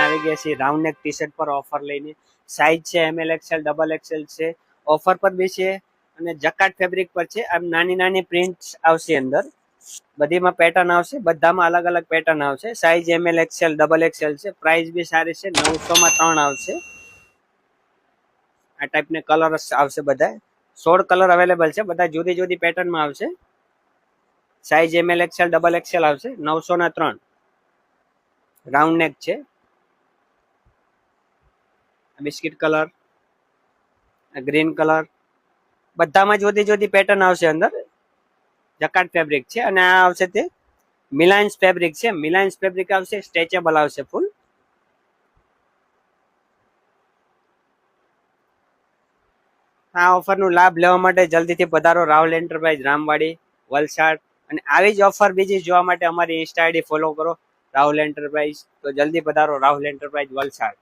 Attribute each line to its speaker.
Speaker 1: આવી ગયા છીએ રાઉન્ડ નેક ટી શર્ટ પર ઓફર લઈને. સાઇઝ છે ML XL ડબલ XL છે, ઓફર પર બી છે અને જકાટ ફેબ્રિક પર છે. આમ નાની નાની પ્રિન્ટ આવશે અંદર, બધીમાં પેટર્ન આવશે, બધામાં અલગ અલગ પેટર્ન આવશે. Size ML XL double XL છે. પ્રાઇસ બી સારી છે, 900 માં 3 આવશે. આ ટાઈપના કલર આવશે, બધા 16 કલર અવેલેબલ છે, બધા જુદી જુદી પેટર્નમાં આવશે. Size ML XL double XL આવશે, 900 ના 3. રાઉન્ડ નેક છે, બિસ્કિટ કલર, ગ્રીન કલર, બધામાં જુદી જુદી પેટર્ન આવશે અંદર. જકાટ ફેબ્રિક છે અને આ આવશે તે મિલાયન્સ ફેબ્રિક છે. મિલાયન્સ ફેબ્રિક આવશે, સ્ટ્રેચેબલ આવશે ફૂલ. આ ઓફરનો લાભ લેવા માટે જલ્દીથી પધારો રાહુલ એન્ટરપ્રાઇઝ રામવાડી, વલસાડ. અને આવી જ ઓફર બીજી જોવા માટે અમારી ઇન્સ્ટા આઈડી ફોલો કરો રાહુલ એન્ટરપ્રાઇઝ. તો જલ્દી પધારો રાહુલ એન્ટરપ્રાઇઝ વલસાડ.